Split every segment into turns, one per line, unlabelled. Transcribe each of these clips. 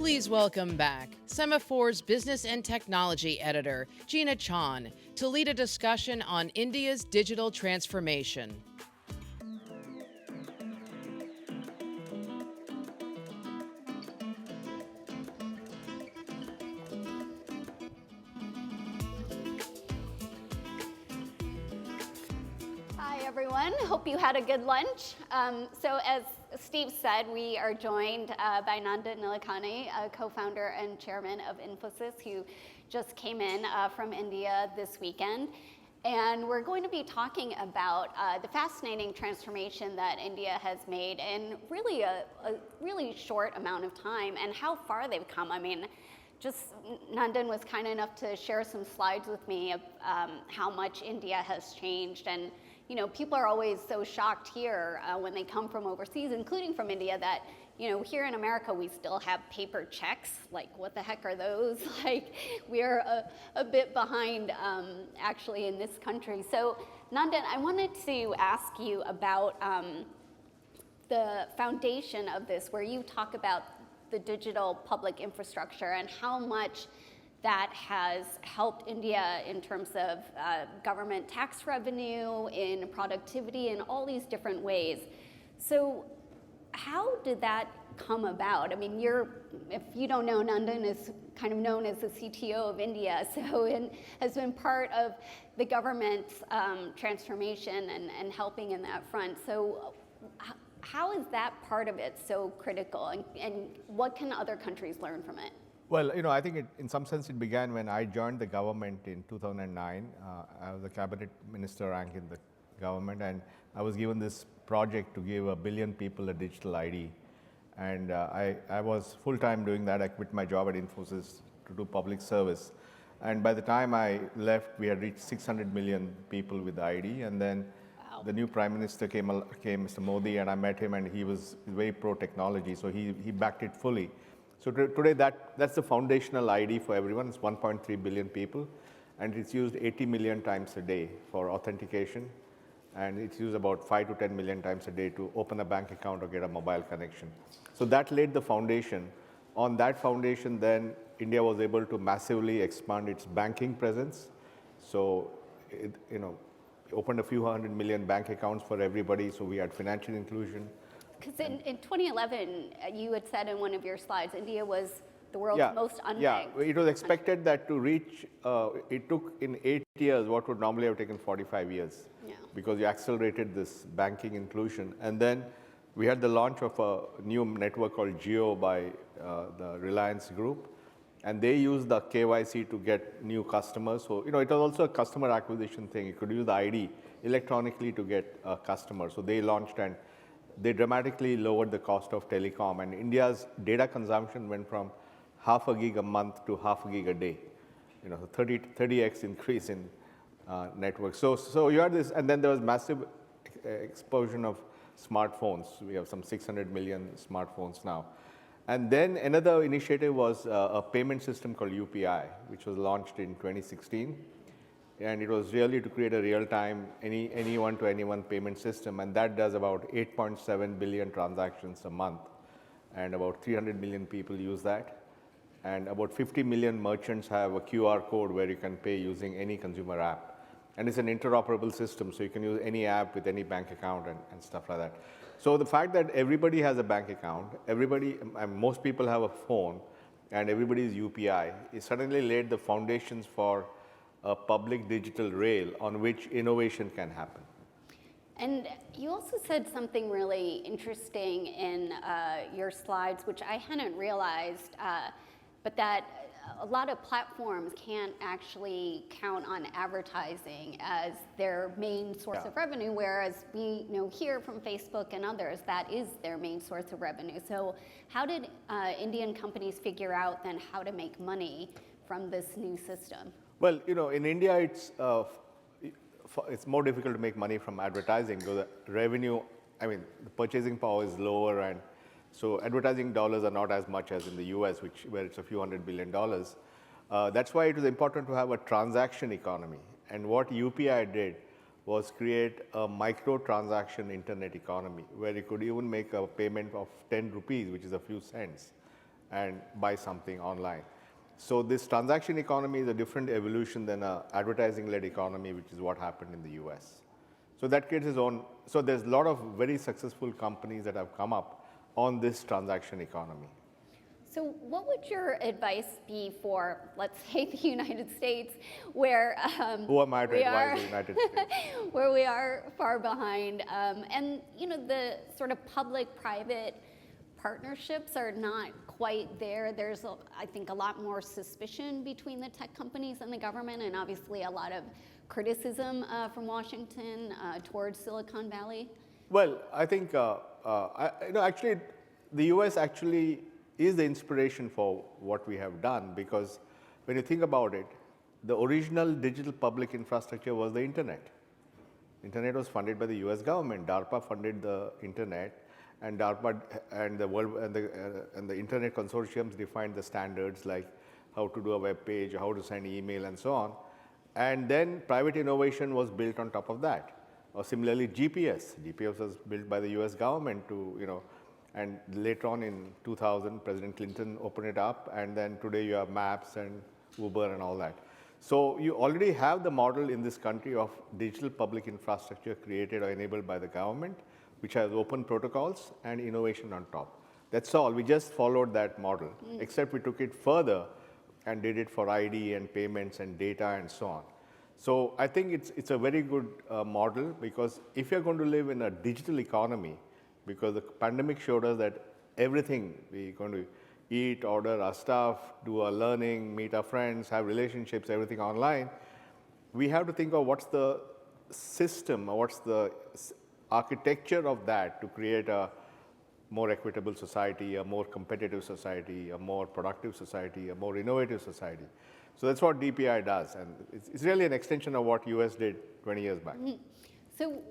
Please welcome back Semafor's business and technology editor, Gina Chon, to lead a discussion on India's digital transformation.
Hi, everyone. Hope you had a good lunch. So as Steve said, we are joined by Nandan Nilekani, a co-founder and chairman of Infosys, who just came in from India this weekend. And we're going to be talking about the fascinating transformation that India has made in really a really short amount of time and how far they've come. I mean, just Nandan was kind enough to share some slides with me of how much India has changed. And you know, people are always so shocked here when they come from overseas, including from India, that, you know, here in America, we still have paper checks. Like, what the heck are those? Like, we're a bit behind, actually, in this country. So, Nandan, I wanted to ask you about the foundation of this, where you talk about the digital public infrastructure and how much that has helped India in terms of government tax revenue, in productivity, in all these different ways. So how did that come about? I mean, if you don't know, Nandan is kind of known as the CTO of India, so and has been part of the government's transformation and helping in that front. So how is that part of it so critical, and what can other countries learn from it?
Well, you know, I think in some sense it began when I joined the government in 2009. I was a cabinet minister rank in the government, and I was given this project to give 1 billion people a digital ID. And I was full-time doing that. I quit my job at Infosys to do public service. And by the time I left, we had reached 600 million people with the ID. And then the new prime minister came, Mr. Modi, and I met him, and he was very pro-technology, so he backed it fully. So today, that's the foundational ID for everyone. It's 1.3 billion people, and it's used 80 million times a day for authentication, and it's used about 5 to 10 million times a day to open a bank account or get a mobile connection. So that laid the foundation. On that foundation, then, India was able to massively expand its banking presence. So, you know, opened a few hundred million bank accounts for everybody, so we had financial inclusion.
Because in 2011, you had said in one of your slides, India was the world's most unbanked.
Yeah, it was expected that to reach, it took in 8 years what would normally have taken 45 years.
Yeah.
Because you accelerated this banking inclusion. And then we had the launch of a new network called Jio by the Reliance Group. And they used the KYC to get new customers. So, you know, it was also a customer acquisition thing. You could use the ID electronically to get a customer. So they launched, and they dramatically lowered the cost of telecom, and India's data consumption went from half a gig a month to half a gig a day. You know, 30x increase in network. So you had this, and then there was massive explosion of smartphones. We have some 600 million smartphones now. And then another initiative was a payment system called UPI, which was launched in 2016. And it was really to create a real-time, any one-to-anyone payment system, and that does about 8.7 billion transactions a month, and about 300 million people use that, and about 50 million merchants have a QR code where you can pay using any consumer app, and it's an interoperable system, so you can use any app with any bank account and stuff like that. So the fact that everybody has a bank account, most people have a phone, and everybody is UPI, it suddenly laid the foundations for a public digital rail on which innovation can happen.
And you also said something really interesting in your slides, which I hadn't realized, but that a lot of platforms can't actually count on advertising as their main source of revenue, whereas we know here from Facebook and others, that is their main source of revenue. So how did Indian companies figure out then how to make money from this new system?
Well, you know, in India, it's more difficult to make money from advertising because the revenue, I mean, the purchasing power is lower, and so advertising dollars are not as much as in the US, where it's a few $100 billion. That's why it was important to have a transaction economy. And what UPI did was create a micro-transaction internet economy, where you could even make a payment of 10 rupees, which is a few cents. and buy something online. So this transaction economy is a different evolution than an advertising-led economy, which is what happened in the US. So that creates its own, so there's a lot of very successful companies that have come up on this transaction economy.
So what would your advice be for, let's say, the United States, where
Who am I to advise the United States?
where we are far behind, and the sort of public-private partnerships are not quite there. There's, I think, a lot more suspicion between the tech companies and the government, and obviously a lot of criticism from Washington towards Silicon Valley.
Well, I think actually, the U.S. actually is the inspiration for what we have done, because when you think about it, the original digital public infrastructure was the internet. Internet was funded by the U.S. government. DARPA funded the internet, and DARPA and the world and the internet consortiums defined the standards, like how to do a web page, how to send email, and so on. And then private innovation was built on top of that. Or similarly, GPS. GPS was built by the U.S. government to, and later on in 2000, President Clinton opened it up, and then today you have Maps and Uber and all that. So you already have the model in this country of digital public infrastructure created or enabled by the government, which has open protocols and innovation on top. That's all. We just followed that model, except we took it further and did it for ID and payments and data and so on. So I think it's a very good model, because if you're going to live in a digital economy, because the pandemic showed us that everything, we're going to eat, order our stuff, do our learning, meet our friends, have relationships, everything online, we have to think of what's the system or what's the architecture of that to create a more equitable society, a more competitive society, a more productive society, a more innovative society. So that's what DPI does, and it's really an extension of what US did 20 years back.
So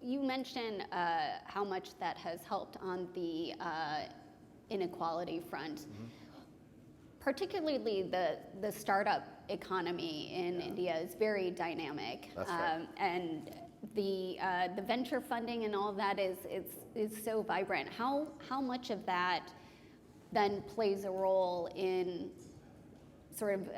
you mentioned how much that has helped on the inequality front. Particularly the startup economy in India is very dynamic.
That's right.
And the venture funding and all of that is so vibrant. How much of that then plays a role in sort of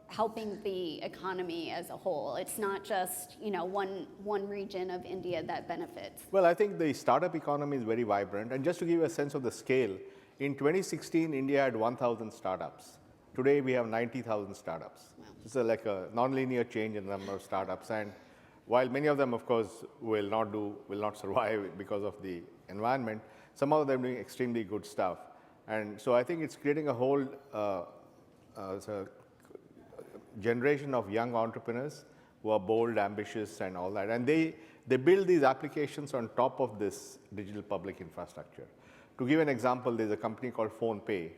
helping the economy as a whole? It's not just one region of India that benefits.
Well, I think the startup economy is very vibrant, and just to give you a sense of the scale, in 2016, India had 1,000 startups. Today, we have 90,000 startups. Wow. It's like a nonlinear change in the number of startups, and while many of them, of course, will not survive because of the environment, some of them are doing extremely good stuff. And so I think it's creating a whole generation of young entrepreneurs who are bold, ambitious, and all that. And they build these applications on top of this digital public infrastructure. To give an example, there's a company called PhonePe.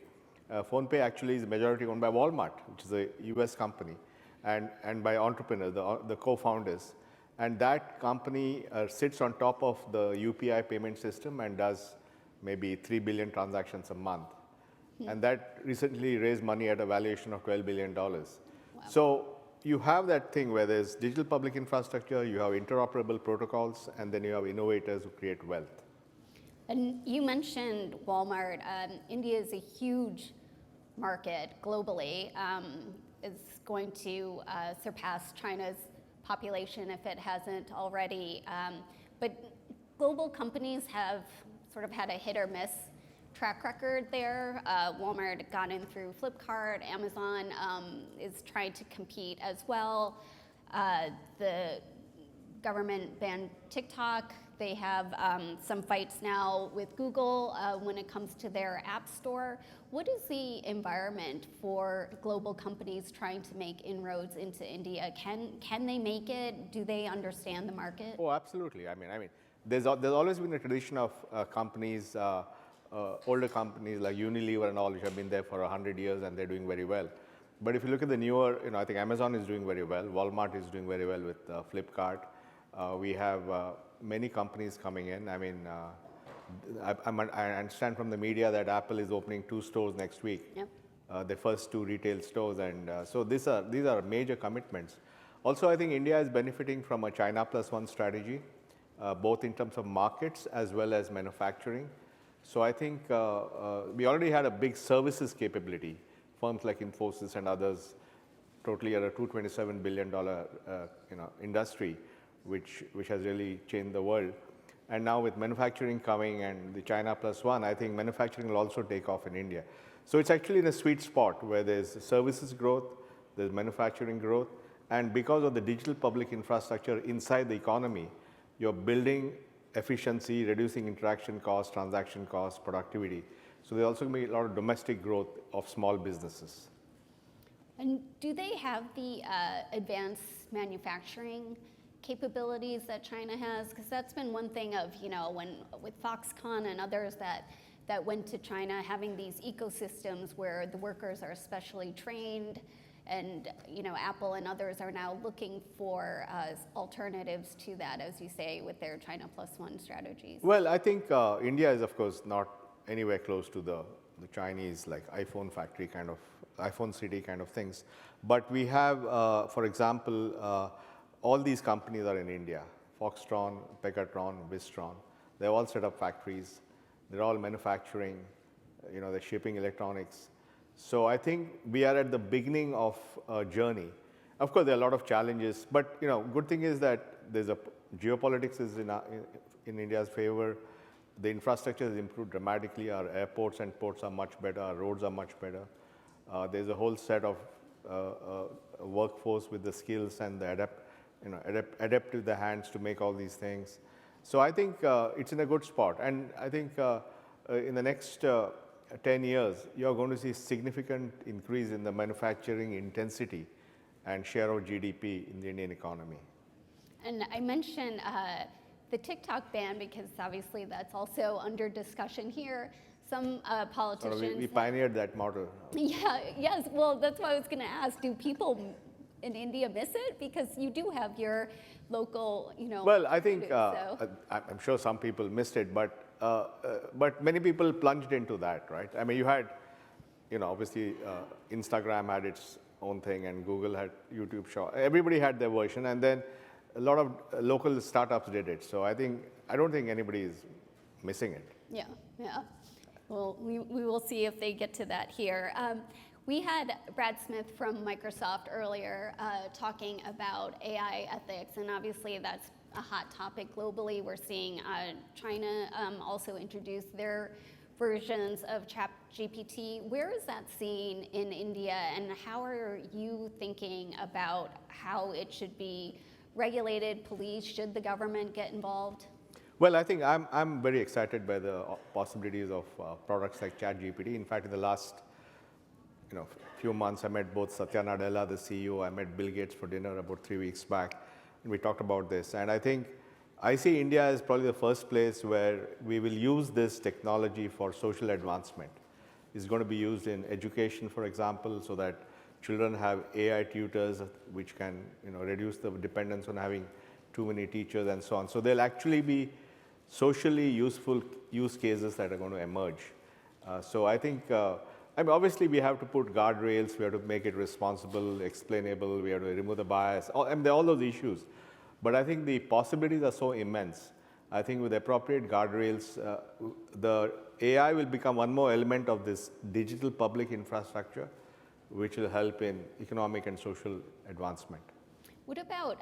PhonePe actually is majority owned by Walmart, which is a US company, and by entrepreneurs, the co-founders. And that company sits on top of the UPI payment system and does maybe 3 billion transactions a month. And that recently raised money at a valuation of $12 billion. Wow. So you have that thing where there's digital public infrastructure, you have interoperable protocols, and then you have innovators who create wealth.
And you mentioned Walmart. India is a huge market globally. It's going to surpass China's population if it hasn't already. But global companies have sort of had a hit or miss track record there. Walmart got in through Flipkart. Amazon is trying to compete as well. The government banned TikTok. They have some fights now with Google when it comes to their app store. What is the environment for global companies trying to make inroads into India? Can they make it? Do they understand the market?
Oh, absolutely. I mean, there's always been a tradition of companies, older companies like Unilever and all, which have been there for 100 years, and they're doing very well. But if you look at the newer, I think Amazon is doing very well. Walmart is doing very well with Flipkart. We have many companies coming in. I mean, I understand from the media that Apple is opening 2 stores next week. Yep. The first 2 retail stores, and so these are major commitments. Also, I think India is benefiting from a China Plus One strategy, both in terms of markets as well as manufacturing. So I think we already had a big services capability. Firms like Infosys and others, totally at a $227 billion industry, which has really changed the world. And now with manufacturing coming and the China plus one, I think manufacturing will also take off in India. So it's actually in a sweet spot where there's services growth, there's manufacturing growth, and because of the digital public infrastructure inside the economy, you're building efficiency, reducing interaction costs, transaction costs, productivity. So there's also going to be a lot of domestic growth of small businesses.
And do they have the advanced manufacturing capabilities that China has? Because that's been one thing of, when with Foxconn and others that went to China, having these ecosystems where the workers are specially trained, and Apple and others are now looking for alternatives to that, as you say, with their China plus one strategies.
Well, I think India is, of course, not anywhere close to the Chinese, like iPhone factory kind of, iPhone city kind of things. But we have, for example, all these companies are in India. Foxtron, Pegatron, Wistron. They've all set up factories. They're all manufacturing, they're shipping electronics. So I think we are at the beginning of a journey. Of course, there are a lot of challenges, but good thing is that there's geopolitics is in India's favor. The infrastructure has improved dramatically. Our airports and ports are much better. Our roads are much better. There's a whole set of workforce with the skills and the adapt with the hands to make all these things. So I think it's in a good spot. And I think in the next 10 years, you're going to see significant increase in the manufacturing intensity and share of GDP in the Indian economy.
And I mentioned the TikTok ban because obviously that's also under discussion here. Some politicians...
So we pioneered that model.
Yeah, yes, well, that's what I was going to ask. Do people in India miss it? Because you do have your local,
Well, I think,
so.
I'm sure some people missed it, but many people plunged into that, right? I mean, you had, obviously Instagram had its own thing and Google had YouTube Short. Everybody had their version, and then a lot of local startups did it. So I don't think anybody is missing it.
Yeah. Well, we will see if they get to that here. We had Brad Smith from Microsoft earlier talking about AI ethics, and obviously that's a hot topic globally. We're seeing China also introduce their versions of ChatGPT. Where is that seen in India, and how are you thinking about how it should be regulated, policed? Should the government get involved?
Well, I think I'm very excited by the possibilities of products like ChatGPT. In fact, in the last few months, I met both Satya Nadella, the CEO. I met Bill Gates for dinner about 3 weeks back, and we talked about this. And I think I see India as probably the first place where we will use this technology for social advancement. It's going to be used in education, for example, so that children have AI tutors, which can reduce the dependence on having too many teachers and so on. So there'll actually be socially useful use cases that are going to emerge. So I think, obviously we have to put guardrails, we have to make it responsible, explainable, we have to remove the bias, there are all those issues. But I think the possibilities are so immense. I think with appropriate guardrails, the AI will become one more element of this digital public infrastructure, which will help in economic and social advancement.
What about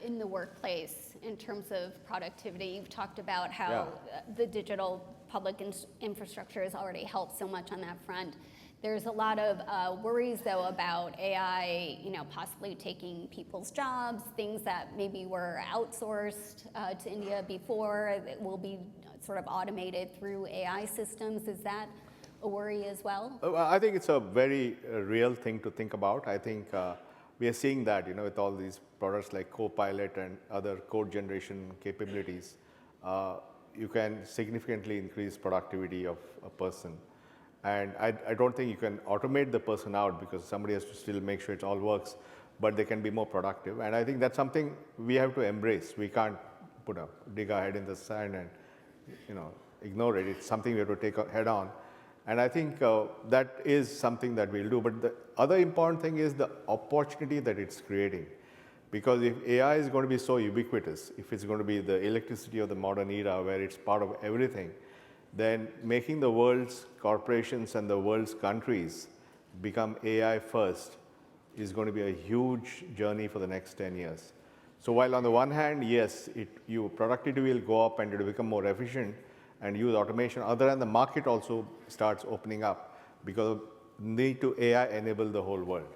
in the workplace in terms of productivity? You've talked about how the digital public infrastructure has already helped so much on that front. There's a lot of worries, though, about AI, possibly taking people's jobs, things that maybe were outsourced to India before that will be sort of automated through AI systems. Is that a worry as well?
I think it's a very real thing to think about. I think we are seeing that, with all these products like Copilot and other code generation capabilities, you can significantly increase productivity of a person. And I don't think you can automate the person out because somebody has to still make sure it all works, but they can be more productive. And I think that's something we have to embrace. We can't dig our head in the sand and, ignore it. It's something we have to take head on. And I think that is something that we'll do. But the other important thing is the opportunity that it's creating. Because if AI is going to be so ubiquitous, if it's going to be the electricity of the modern era where it's part of everything, then making the world's corporations and the world's countries become AI first is going to be a huge journey for the next 10 years. So while on the one hand, yes, your productivity will go up and it will become more efficient and use automation, other than the market also starts opening up because of need to AI enable the whole world.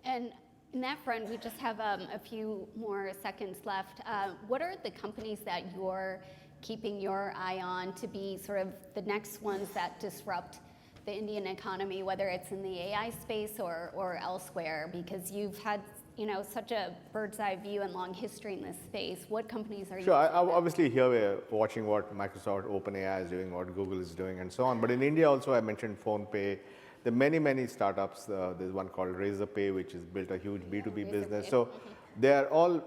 And in that front, we just have a few more seconds left. What are the companies that you're keeping your eye on to be sort of the next ones that disrupt the Indian economy, whether it's in the AI space or elsewhere? Because you've had such a bird's eye view and long history in this space. What companies are you?
Sure, obviously here we're watching what Microsoft OpenAI is doing, what Google is doing, and so on. But in India also, I mentioned PhonePe. There are many, many startups. There's one called Razorpay, which has built a huge B2B business. So they are all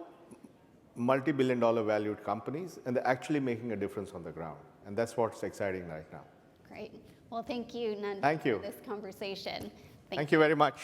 multi-billion-dollar valued companies, and they're actually making a difference on the ground. And that's what's exciting right now.
Great. Well, thank you, Nandan,
Thank you.
for this conversation.
Thank you very much.